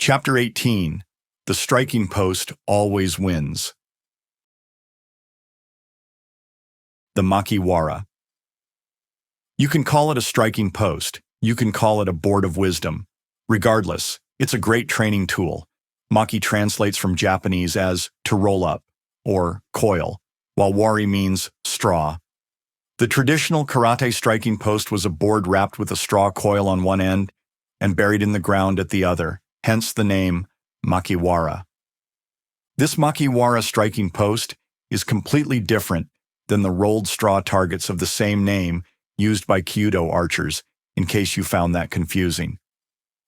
Chapter 18. The striking post always wins. The Makiwara. You can call it a striking post. You can call it a board of wisdom. Regardless, it's a great training tool. Maki translates from Japanese as to roll up, or coil, while wari means straw. The traditional karate striking post was a board wrapped with a straw coil on one end and buried in the ground at the other, hence the name Makiwara. This Makiwara striking post is completely different than the rolled straw targets of the same name used by Kyudo archers, in case you found that confusing.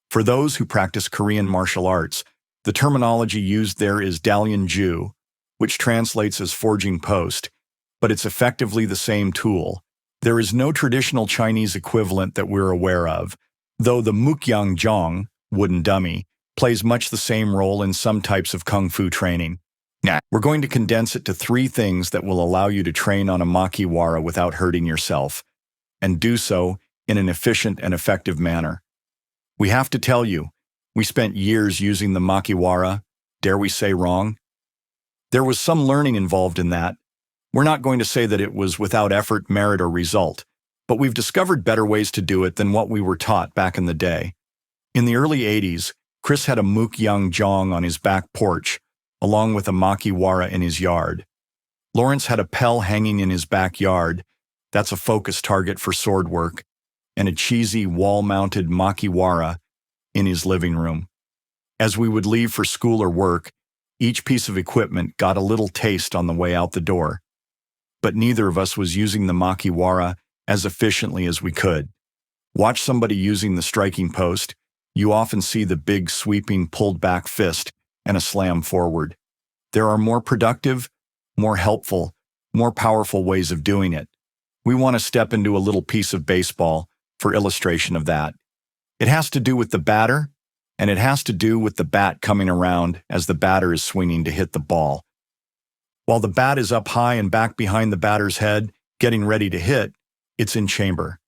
For those who practice Korean martial arts, the terminology used there is dalyeonju, which translates as forging post, but it's effectively the same tool. There is no traditional Chinese equivalent that we're aware of, though the mukyangjong, wooden dummy, plays much the same role in some types of kung fu training. We're going to condense it to 3 things that will allow you to train on a Makiwara without hurting yourself, and do so in an efficient and effective manner. We have to tell you, we spent years using the Makiwara, dare we say wrong? There was some learning involved in that. We're not going to say that it was without effort, merit, or result, but we've discovered better ways to do it than what we were taught back in the day. In the early 80s, Kris had a mukyangjong on his back porch, along with a Makiwara in his yard. Lawrence had a pel hanging in his backyard, that's a focus target for sword work, and a cheesy wall-mounted Makiwara in his living room. As we would leave for school or work, each piece of equipment got a little taste on the way out the door. But neither of us was using the Makiwara as efficiently as we could. Watch somebody using the striking post, you often see the big sweeping pulled back fist and a slam forward. There are more productive, more helpful, more powerful ways of doing it. We want to step into a little piece of baseball for illustration of that. It has to do with the batter, and it has to do with the bat coming around as the batter is swinging to hit the ball. While the bat is up high and back behind the batter's head, getting ready to hit, it's in chamber.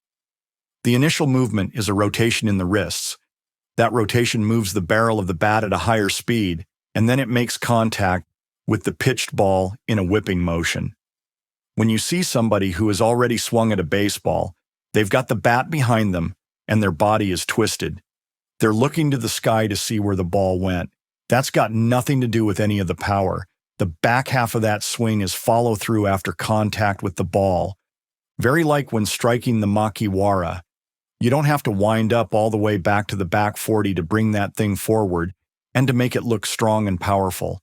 The initial movement is a rotation in the wrists. That rotation moves the barrel of the bat at a higher speed, and then it makes contact with the pitched ball in a whipping motion. When you see somebody who has already swung at a baseball, they've got the bat behind them, and their body is twisted. They're looking to the sky to see where the ball went. That's got nothing to do with any of the power. The back half of that swing is follow-through after contact with the ball. Very like when striking the Makiwara. You don't have to wind up all the way back to the back 40 to bring that thing forward and to make it look strong and powerful.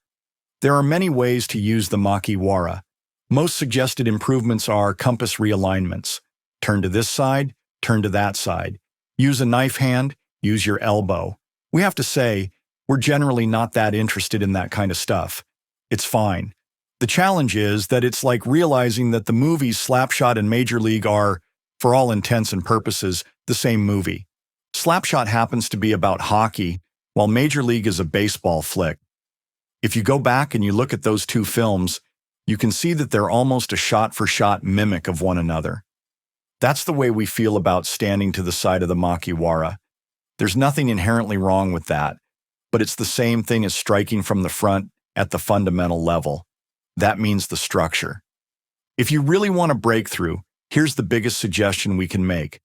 There are many ways to use the Makiwara. Most suggested improvements are compass realignments. Turn to this side, turn to that side. Use a knife hand, use your elbow. We have to say, we're generally not that interested in that kind of stuff. It's fine. The challenge is that it's like realizing that the movies Slapshot and Major League are, for all intents and purposes, the same movie. Slapshot happens to be about hockey, while Major League is a baseball flick. If you go back and you look at those 2 films, you can see that they're almost a shot-for-shot mimic of one another. That's the way we feel about standing to the side of the Makiwara. There's nothing inherently wrong with that, but it's the same thing as striking from the front at the fundamental level. That means the structure. If you really want a breakthrough, here's the biggest suggestion we can make.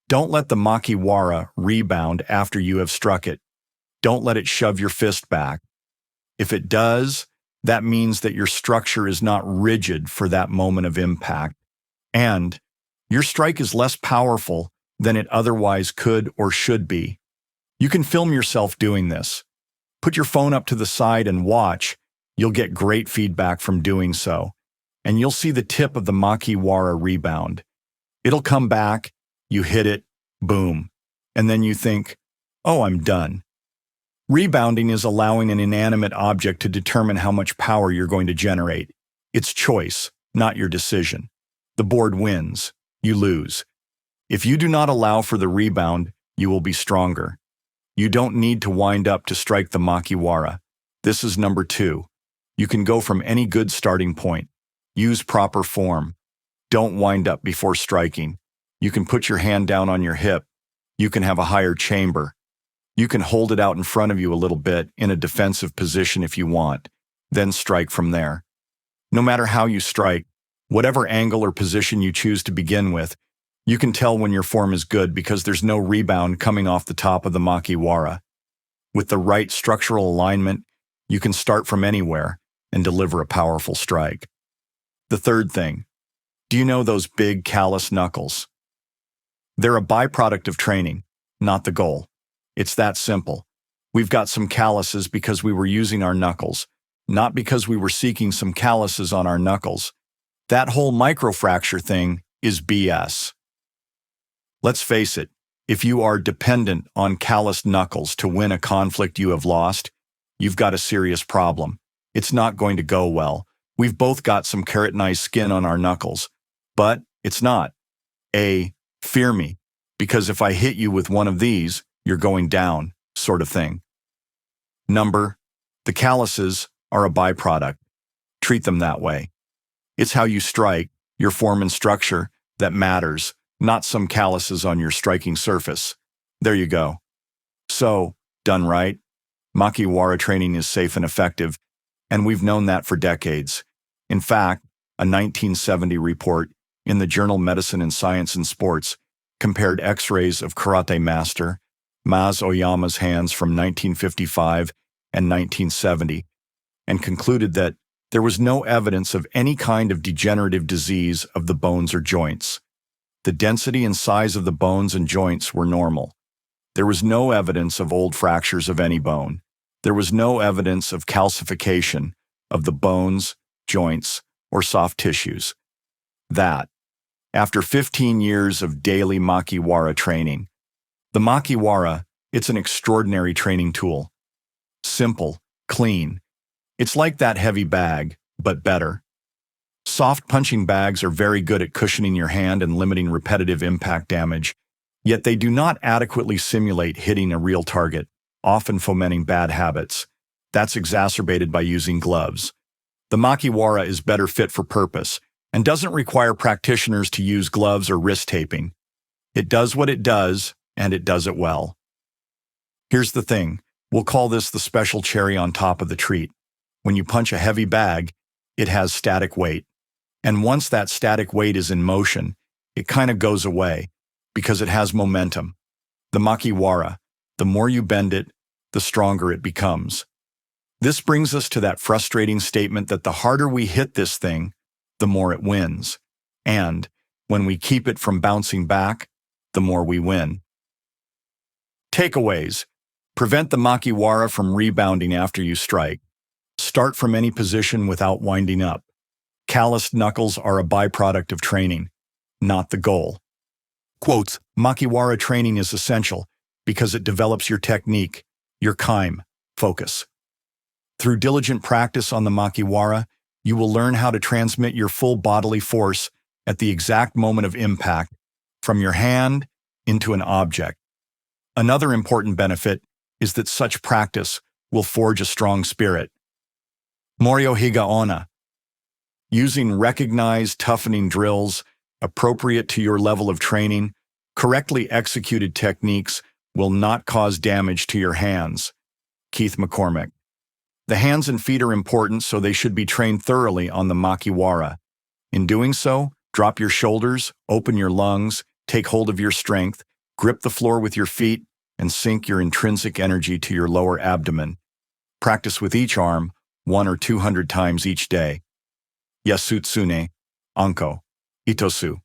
Don't let the Makiwara rebound after you have struck it. Don't let it shove your fist back. If it does, that means that your structure is not rigid for that moment of impact, and your strike is less powerful than it otherwise could or should be. You can film yourself doing this. Put your phone up to the side and watch. You'll get great feedback from doing so, and you'll see the tip of the Makiwara rebound. It'll come back, you hit it, boom, and then you think, oh, I'm done. Rebounding is allowing an inanimate object to determine how much power you're going to generate. It's choice, not your decision. The board wins, you lose. If you do not allow for the rebound, you will be stronger. You don't need to wind up to strike the Makiwara. This is number 2. You can go from any good starting point. Use proper form. Don't wind up before striking. You can put your hand down on your hip. You can have a higher chamber. You can hold it out in front of you a little bit in a defensive position if you want, then strike from there. No matter how you strike, whatever angle or position you choose to begin with, you can tell when your form is good because there's no rebound coming off the top of the makiwara. With the right structural alignment, you can start from anywhere and deliver a powerful strike. The third thing, do you know those big callous knuckles? They're a byproduct of training, not the goal. It's that simple. We've got some calluses because we were using our knuckles, not because we were seeking some calluses on our knuckles. That whole microfracture thing is BS. Let's face it, if you are dependent on calloused knuckles to win a conflict you have lost, you've got a serious problem. It's not going to go well. We've both got some keratinized skin on our knuckles, but it's not a fear me, because if I hit you with one of these, you're going down, sort of thing. The calluses are a byproduct. Treat them that way. It's how you strike, your form and structure, that matters, not some calluses on your striking surface. There you go. So, done right, makiwara training is safe and effective, and we've known that for decades. In fact, a 1970 report in the journal Medicine and Science and Sports compared X-rays of karate master Mas Oyama's hands from 1955 and 1970 and concluded that there was no evidence of any kind of degenerative disease of the bones or joints. The density and size of the bones and joints were normal. There was no evidence of old fractures of any bone. There was no evidence of calcification of the bones, joints, or soft tissues. That, after 15 years of daily makiwara training, the makiwara, it's an extraordinary training tool. Simple, clean. It's like that heavy bag, but better. Soft punching bags are very good at cushioning your hand and limiting repetitive impact damage, yet they do not adequately simulate hitting a real target, often fomenting bad habits. That's exacerbated by using gloves. The makiwara is better fit for purpose and doesn't require practitioners to use gloves or wrist taping. It does what it does, and it does it well. Here's the thing. We'll call this the special cherry on top of the treat. When you punch a heavy bag, it has static weight. And once that static weight is in motion, it kind of goes away because it has momentum. The makiwara, the more you bend it, the stronger it becomes. This brings us to that frustrating statement that the harder we hit this thing, the more it wins. And when we keep it from bouncing back, the more we win. Takeaways. Prevent the makiwara from rebounding after you strike. Start from any position without winding up. Calloused knuckles are a byproduct of training, not the goal. Quotes, makiwara training is essential because it develops your technique, your kaime, focus. Through diligent practice on the makiwara, you will learn how to transmit your full bodily force at the exact moment of impact from your hand into an object. Another important benefit is that such practice will forge a strong spirit. Morio Higaonna. Using recognized toughening drills appropriate to your level of training, correctly executed techniques will not cause damage to your hands. Keith McCormick. The hands and feet are important, so they should be trained thoroughly on the makiwara. In doing so, drop your shoulders, open your lungs, take hold of your strength, grip the floor with your feet, and sink your intrinsic energy to your lower abdomen. Practice with each arm 100 or 200 times each day. Yasutsune, Anko, Itosu.